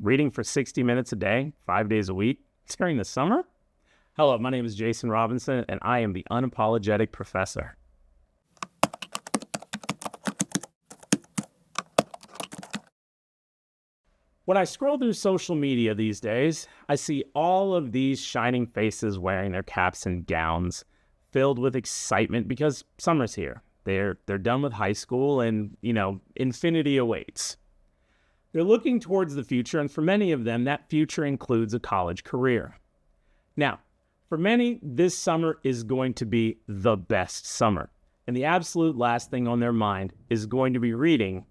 reading for 60 minutes a day, 5 days a week, during the summer? Hello, my name is Jason Robinson, and I am the Unapologetic Professor. When I scroll through social media these days, I see all of these shining faces wearing their caps and gowns, filled with excitement because summer's here. They're done with high school and, infinity awaits. They're looking towards the future, and for many of them, that future includes a college career. Now, for many, this summer is going to be the best summer, and the absolute last thing on their mind is going to be reading,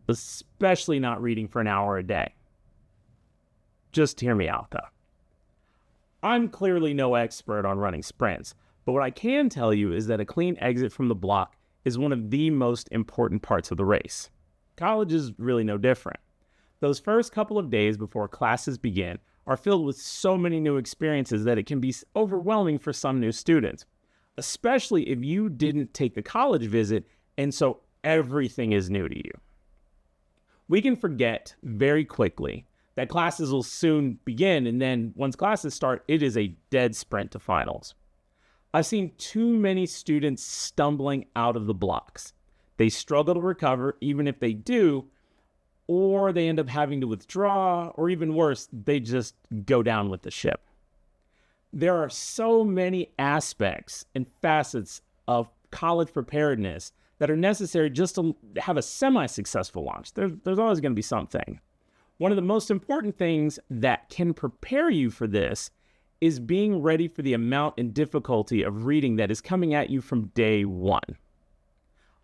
especially not reading for an hour a day. Just hear me out, though. I'm clearly no expert on running sprints, but what I can tell you is that a clean exit from the block is one of the most important parts of the race. College is really no different. Those first couple of days before classes begin are filled with so many new experiences that it can be overwhelming for some new students, especially if you didn't take the college visit and so everything is new to you. We can forget very quickly that classes will soon begin, and then once classes start, it is a dead sprint to finals. I've seen too many students stumbling out of the blocks. They struggle to recover, even if they do, or they end up having to withdraw, or even worse, they just go down with the ship. There are so many aspects and facets of college preparedness that are necessary just to have a semi-successful launch. There's always going to be something. One of the most important things that can prepare you for this is being ready for the amount and difficulty of reading that is coming at you from day one.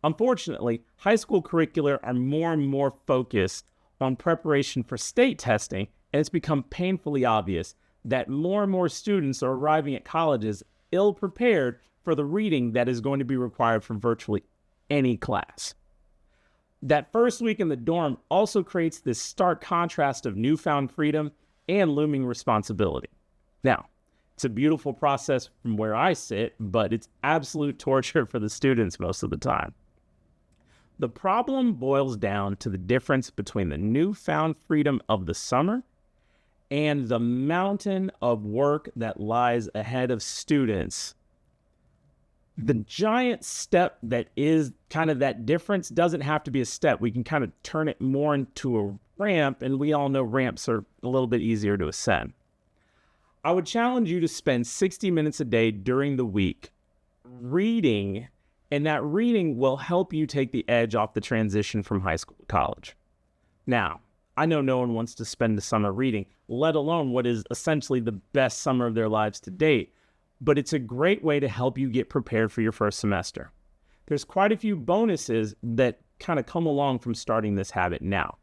Unfortunately, high school curricula are more and more focused on preparation for state testing, and it's become painfully obvious that more and more students are arriving at colleges ill-prepared for the reading that is going to be required for virtually any class. That first week in the dorm also creates this stark contrast of newfound freedom and looming responsibility. Now, it's a beautiful process from where I sit, but it's absolute torture for the students most of the time. The problem boils down to the difference between the newfound freedom of the summer and the mountain of work that lies ahead of students. The giant step that is kind of that difference doesn't have to be a step. We can kind of turn it more into a ramp, and we all know ramps are a little bit easier to ascend. I would challenge you to spend 60 minutes a day during the week reading, and that reading will help you take the edge off the transition from high school to college. Now, I know no one wants to spend the summer reading, let alone what is essentially the best summer of their lives to date, but it's a great way to help you get prepared for your first semester. There's quite a few bonuses that kind of come along from starting this habit now.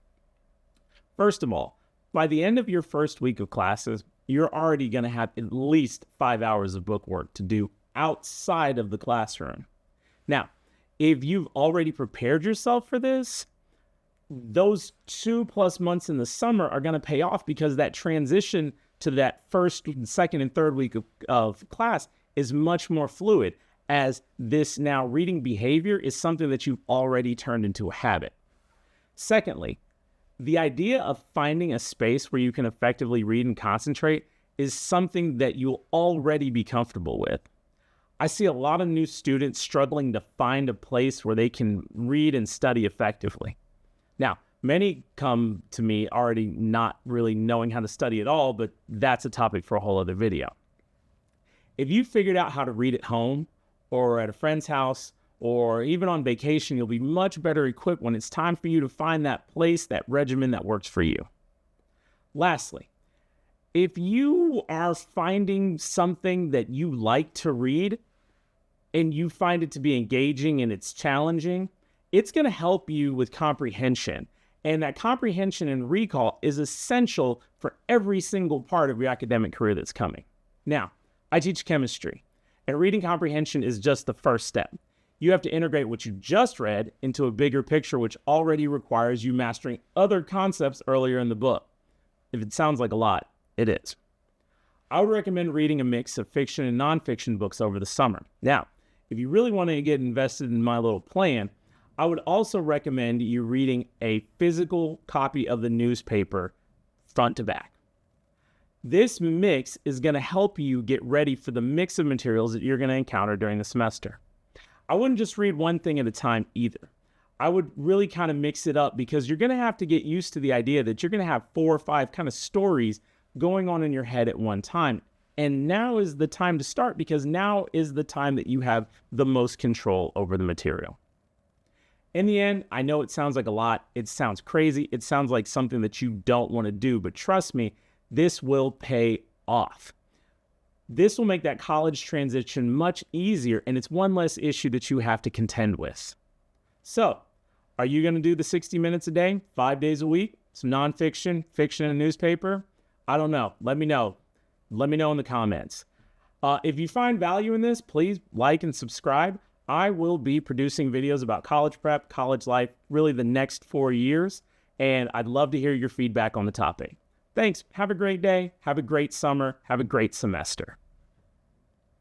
First of all, by the end of your first week of classes, you're already going to have at least 5 hours of book work to do outside of the classroom. Now, if you've already prepared yourself for this, those 2+ months in the summer are going to pay off because that transition to that first, second, and third week of class is much more fluid, as this now reading behavior is something that you've already turned into a habit. Secondly, the idea of finding a space where you can effectively read and concentrate is something that you'll already be comfortable with. I see a lot of new students struggling to find a place where they can read and study effectively. Now, many come to me already not really knowing how to study at all, but that's a topic for a whole other video. If you figured out how to read at home or at a friend's house or even on vacation, you'll be much better equipped when it's time for you to find that place, that regimen that works for you. Lastly, if you are finding something that you like to read and you find it to be engaging and it's challenging, it's going to help you with comprehension. And that comprehension and recall is essential for every single part of your academic career that's coming. Now, I teach chemistry, and reading comprehension is just the first step. You have to integrate what you just read into a bigger picture, which already requires you mastering other concepts earlier in the book. If it sounds like a lot, it is. I would recommend reading a mix of fiction and nonfiction books over the summer. Now, if you really want to get invested in my little plan, I would also recommend you reading a physical copy of the newspaper front to back. This mix is going to help you get ready for the mix of materials that you're going to encounter during the semester. I wouldn't just read one thing at a time either. I would really kind of mix it up because you're going to have to get used to the idea that you're going to have 4 or 5 kind of stories going on in your head at one time. And now is the time to start because now is the time that you have the most control over the material. In the end, I know it sounds like a lot. It sounds crazy. It sounds like something that you don't want to do, but trust me, this will pay off. This will make that college transition much easier, and it's one less issue that you have to contend with. So, are you going to do the 60 minutes a day, 5 days a week, some nonfiction, fiction, and newspaper? I don't know. Let me know. Let me know in the comments. If you find value in this, please like and subscribe. I will be producing videos about college prep, college life, really the next 4 years, and I'd love to hear your feedback on the topic. Thanks. Have a great day. Have a great summer. Have a great semester.